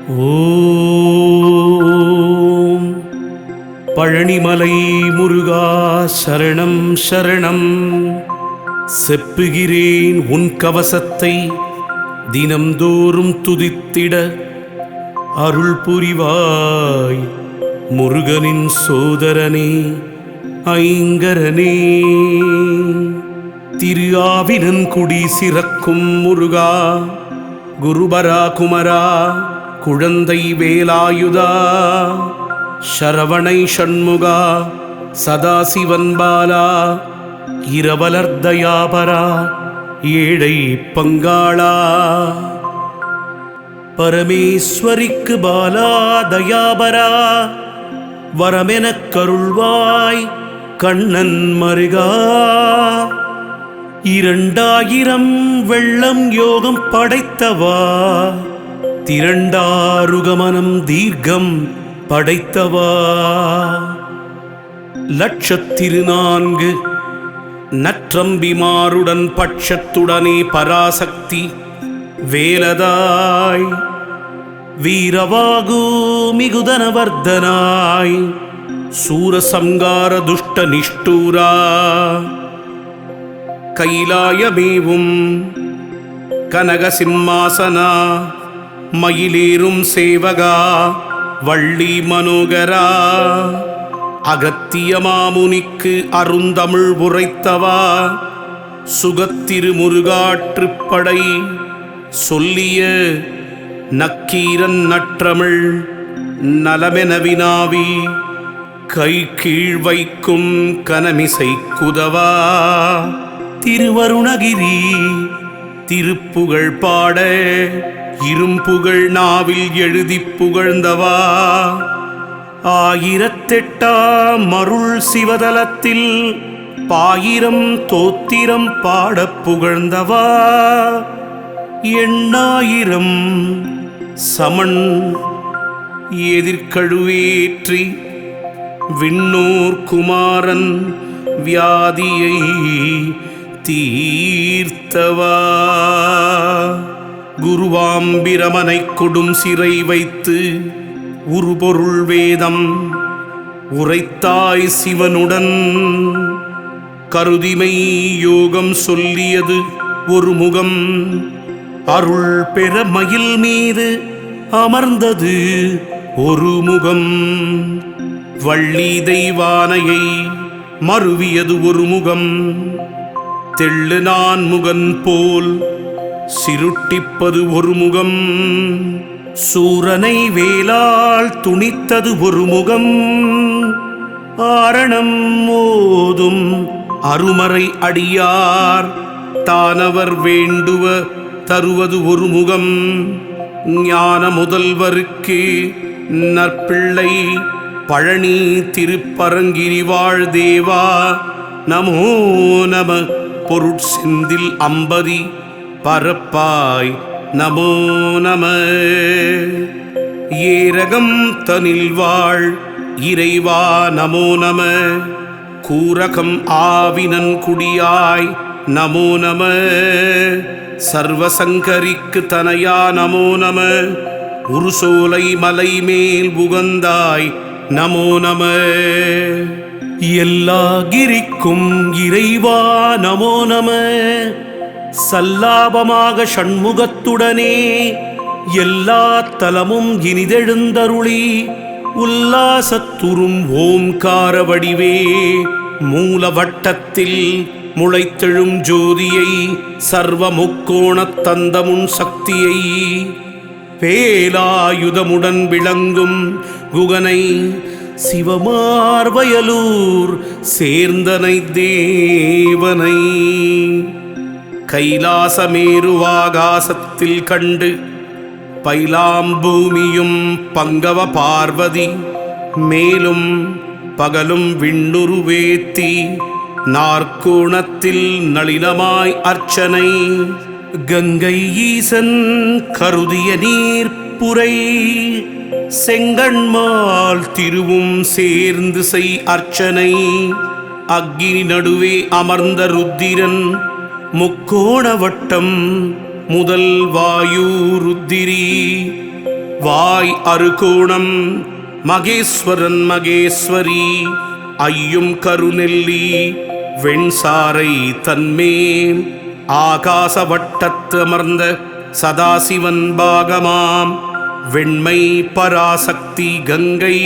ஓம் பழனிமலை முருகா சரணம் சரணம். செப்புகிறேன் உன் கவசத்தை தினம்தோறும் துதித்திட அருள் புரிவாய் முருகனின் சோதரனே ஐங்கரனே. திரு ஆவினன்குடி சிறக்கும் முருகா குருபரா குமரா குழந்தை வேலாயுதா சரவணை ஷண்முகா சதாசிவன் பாலா இரவலர்தயாபரா ஏழை பங்காளா. பரமேஸ்வரிக்கு பாலா தயாபரா வரமெனக் கருள்வாய் கண்ணன் மருகா. 2000 வெள்ளம் யோகம் படைத்தவா திரண்டாருகமனம் தீர்க்கம் படைத்தவா. 104 நற்றம்பிமாருடன் பட்சத்துடனே பராசக்தி வேலதாய் வீரவாகு மிகுதனவர்தனாய் சூரசங்கார துஷ்ட நிஷ்டூரா. கைலாயமேவும் கனகசிம்மாசனா மயிலேறும் சேவகா வள்ளி மனோகரா. அகத்திய மாமுனிக்கு அருந்தமிழ் உரைத்தவா சுகத்திரு முருகாற்றுப்படை சொல்லிய நக்கீரன் நற்றமிழ் நலமென வினாவி கை கீழ் வைக்கும் கனமிசை குதவா. திருவருணகிரி திருப்புகழ் பாட இரும்புகழ் நாவில் எழுதி புகழ்ந்தவா. 1008 மருள் சிவதலத்தில் 1000 தோத்திரம் பாட புகழ்ந்தவா. 8000 சமன் எதிர்கழுவேற்றி விண்ணூர் குமாரன் வியாதியை தீர்த்தவா. குருவாம்பிரமனை கொடும் சிறை வைத்து உருபொருள் வேதம் உரைத்தாய் சிவனுடன். கருதிமை யோகம் சொல்லியது ஒரு முகம் அருள் பெற மயில் மீது அமர்ந்தது ஒரு முகம். வள்ளி தெய்வானையை மருவியது ஒரு முகம் தெள்ளு நான் முகன் போல் சிருட்டிப்பது ஒரு முகம். சூரனை வேலால் துணித்தது ஒரு முகம். ஆரணம் மோதும் அருமறை அடியார் தானவர் வேண்டுவ தருவது ஒரு முகம். ஞான முதல்வருக்கு நற்பிள்ளை பழனி திருப்பரங்கிரி வாழ் தேவா நமோ நம. பொருட்செந்தில் அம்பதி பரப்பாய் நமோ நம. ஏரகம் தனில் வாழ் இறைவா நமோ நம. கூரகம் ஆவினன் குடியாய் நமோ நம. சர்வசங்கரிக்கு தனையா நமோ நம. உருசோலை மலை மேல் உகந்தாய் நமோ நம. எல்லா கிரிக்கும் இறைவா நமோ நம. சல்லாபமாக ஷண்முகத்துடனே எல்லா தலமும் இனிதெழுந்தருளி உல்லாசத்துறும் ஓம்கார வடிவே. மூலவட்டத்தில் முளைத்தெழும் ஜோதியை சர்வ முக்கோணத் தந்தமுன் சக்தியை வேலாயுதமுடன் விளங்கும் குகனை சிவமார்வயலூர் சேர்ந்தனை தேவனை. கைலாசமேருவாகாசத்தில் கண்டு பைலாம்பூமியும் பங்கவ பார்வதி மேலும் பகலும் விண்ணுருவேத்தி நாற்கோணத்தில் நளினமாய் அர்ச்சனை. கங்கை ஈசன் கருதிய நீர்ப்புரை செங்கண்மால் திருவும் சேர்ந்து செய் அர்ச்சனை. அக்கினி நடுவே அமர்ந்த ருத்திரன் முக்கோண வட்டம் முதல் வாயு ருத்திரி வாய் அறுகோணம் மகேஸ்வரன் மகேஸ்வரி ஐயும் கருநெல்லி வெண்சாரை தன்மேல் ஆகாச வட்டத்து அமர்ந்த சதாசிவன் பாகமாம் வெண்மை பராசக்தி கங்கை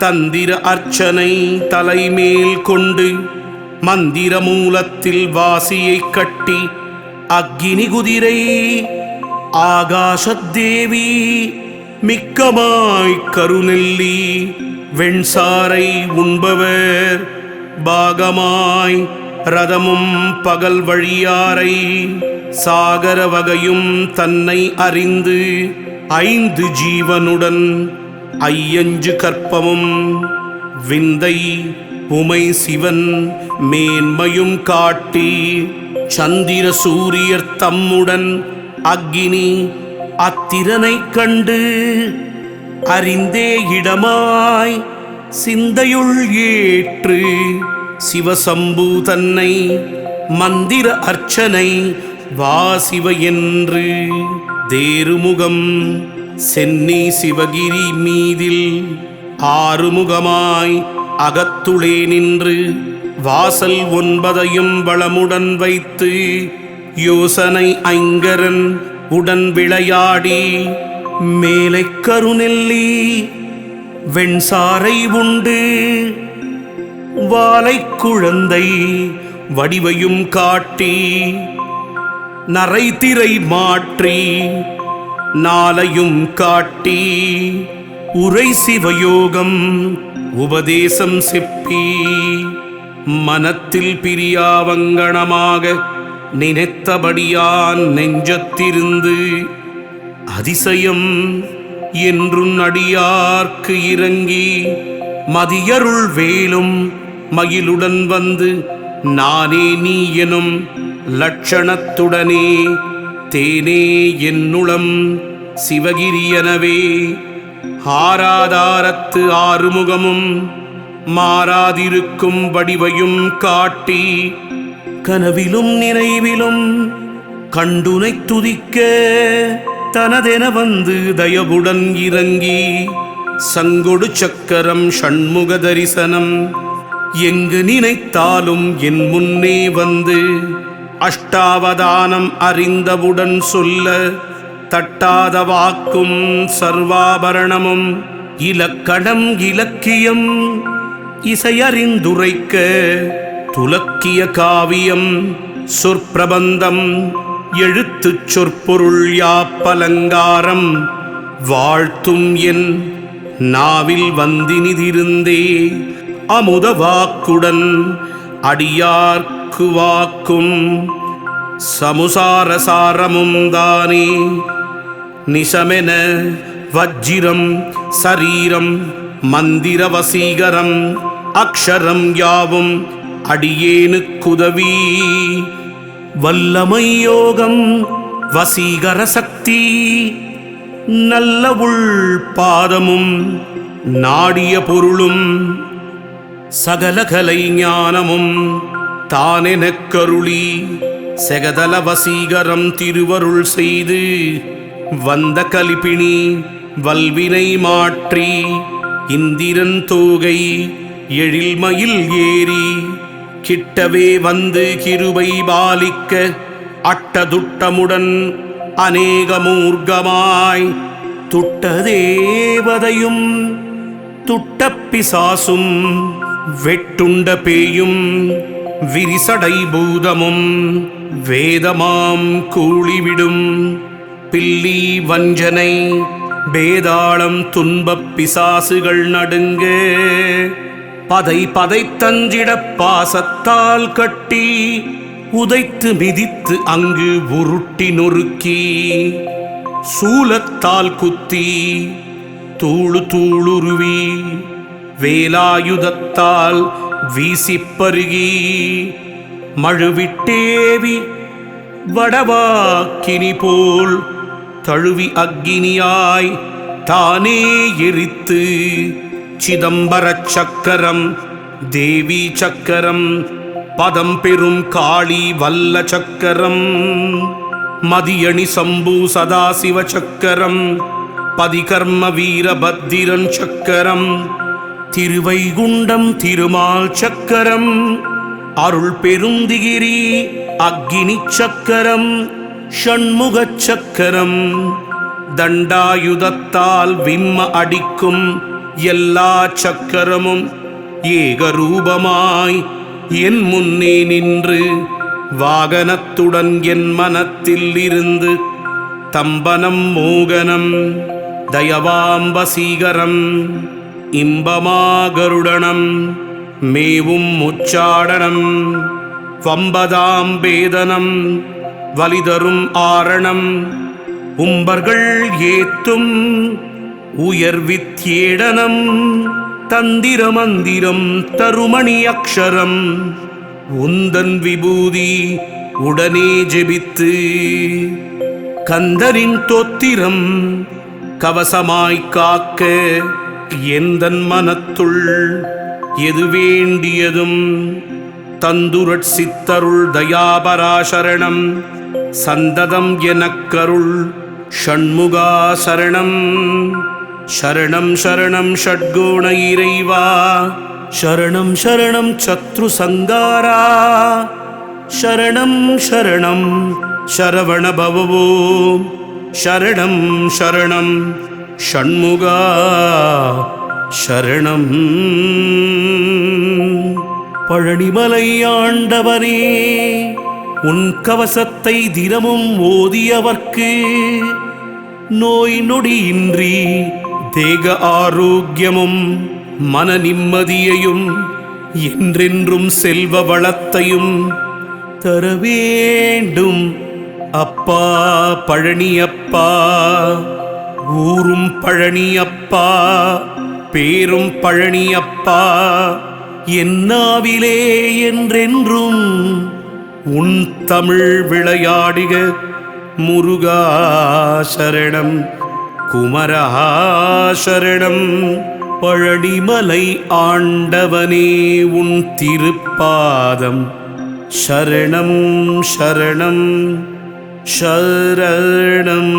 தந்திர அர்ச்சனை தலைமேல் கொண்டு மந்திர மூலத்தில் வாசியை கட்டி அக்கினி குதிரை ஆகாசத்தேவி மிக்கமாய் கருநெல்லி வெண்சாரை உண்பவர் பாகமாய் ரதமும் பகல் வழியாரை சாகர வகையும் தன்னை அறிந்து 5 ஜீவனுடன் ஐயஞ்சு கற்பமும் விந்தை உமை சிவன் மேன்மையும் காட்டி சந்திர சூரியர் தம்முடன் அக்கினி அத்திரனை கண்டு அறிந்தே இடமாய் சிந்தையுள் ஏற்று சிவசம்பு தன்னை மந்திர அர்ச்சனை வாசிவ என்று தேருமுகம் சென்னி சிவகிரி மீதில் ஆறுமுகமாய் அகத்துளே நின்று வாசல் 9 வளமுடன் வைத்து யோசனை ஐங்கரன் உடன் விளையாடி மேலை கருநெல்லி வெண்சாரை உண்டு வாலை குழந்தை வடிவையும் காட்டி நரைத்திரை மாற்றி நாளையும் காட்டி உரை சிவயோகம் உபதேசம் செப்பி மனத்தில் பிரியாவங்கணமாக நினைத்தபடியான் நெஞ்சத்திருந்து அதிசயம் என்றும் அடியார்க்கு இறங்கி மதியருள் வேலும் மயிலுடன் வந்து நானே நீ எனும் லட்சணத்துடனே தேனே என்னுளம் சிவகிரியனவே ஆராதாரத்து ஆறுமுகமும் மாறாதிருக்கும் வடிவையும் காட்டி கனவிலும் நினைவிலும் கண்டுனை துதிக்க தனதென வந்து தயவுடன் இறங்கி சங்கொடு சக்கரம் ஷண்முக தரிசனம் எங்கு நினைத்தாலும் என் முன்னே வந்து அஷ்டாவதானம் அறிந்தவுடன் சொல்ல தட்டாத வாக்கும் சர்வாபரணமும் இலக்கணம் இலக்கியம் இசையறிந்துரைக்க துலக்கிய காவியம் சொற்பிரபந்தம் எழுத்துச் சொற்பொருள் யாப்பலங்காரம் வாழ்த்தும் என் நாவில் வந்தினிதிருந்தே அமுத வாக்குடன் அடியார்க்கு வாக்கும் சமுசாரசாரமும் தானே நிசமென வஜ்ஜிரம் சரீரம் மந்திர வசீகரம் அக்ஷரம் யாவும் அடியேனுக்குதவி வல்லமை யோகம் வசீகர சக்தி நல்ல உள் பாதமும் நாடிய பொருளும் சகல கலை ஞானமும் தானெனக் கருளி செகதல வசீகரம் திருவருள் செய்து வந்த கலிப்பிணி வல்வினை மாற்றி இந்திரன் தோகை எழில்மயில் ஏறி கிட்டவே வந்து கிருபை பாலிக்க அட்டதுட்டமுடன் அநேகமூர்க்கமாய் துட்ட தேவதையும் துட்ட பிசாசும் வெட்டுண்ட பேயும் விரிசடை பூதமும் வேதமாம் கூளிவிடும் பில்லி வஞ்சனை பேதாளம் துன்பப் பிசாசுகள் நடுங்க பதை பதைத்தஞ்சிட பாசத்தால் கட்டி உதைத்து மிதித்து அங்கு உருட்டி நொறுக்கி சூலத்தால் குத்தி தூளு தூளுருவி வேலாயுதத்தால் வீசிப்பருகி மழுவிட்டேவி வடவாக்கினி போல் தழுவி அக்கினியாய் தானே எரித்து சிதம்பர சக்கரம் தேவி சக்கரம் பதம் பெரும் காளி வல்ல சக்கரம் மதியணி சம்பு சதாசிவ சக்கரம் பதிகர்ம வீரபத்திரன் சக்கரம், திருவைகுண்டம் திருமால் சக்கரம், அருள் பெருந்திகிரி அக்கினி சக்கரம், ஷண்முகச் சக்கரம், தண்டாயுதத்தால் விம்ம அடிக்கும் எல்லா சக்கரமும் ஏகரூபமாய் என் முன்னே நின்று வாகனத்துடன் என் மனத்தில் இருந்து தம்பனம் மோகனம் தயவாம்பசீகரம் இன்பமாகருடனம் மேவும் முச்சாடனம் வம்பதாம் பேதனம் வலிதரும் ஆரணம் உம்பர்கள் ஏத்தும் உயர்வித்யேடனம் தந்திர மந்திரம் தருமணி அக்ஷரம் உந்தன் விபூதி உடனே ஜெபித்து கந்தரின் தோத்திரம் கவசமாய் காக்க எந்தன் மனத்துள் எது வேண்டியதும் தந்துரட் சித்தருள் தயாபராசரணம் சந்ததம் எனக்கருள் ஷண்முகா சரணம். சரணம் சரணம் ஷட்குண இறைவா, சரணம் சரணம் சத்ரு சங்காரா, சரணம் சரணம் சரவண பவவோ, சரணம் சரணம் ஷண்முகா சரணம். பழனிமலை ஆண்டவனே, உன் கவசத்தை தினமும் ஓதியவர்க்கு நோய் நொடியின்றி தேக ஆரோக்கியமும் மன நிம்மதியையும் என்றென்றும் செல்வ வளத்தையும் தர வேண்டும் அப்பா பழனியப்பா. ஊரும் பழனியப்பா, பேரும் பழனியப்பா, என்னாவிலே என்றென்றும் உன் தமிழ் விளையாடிக முருகா சரணம், குமரா சரணம். பழனிமலை ஆண்டவனே, உன் திருப்பாதம் சரணம் சரணம் சரணம்.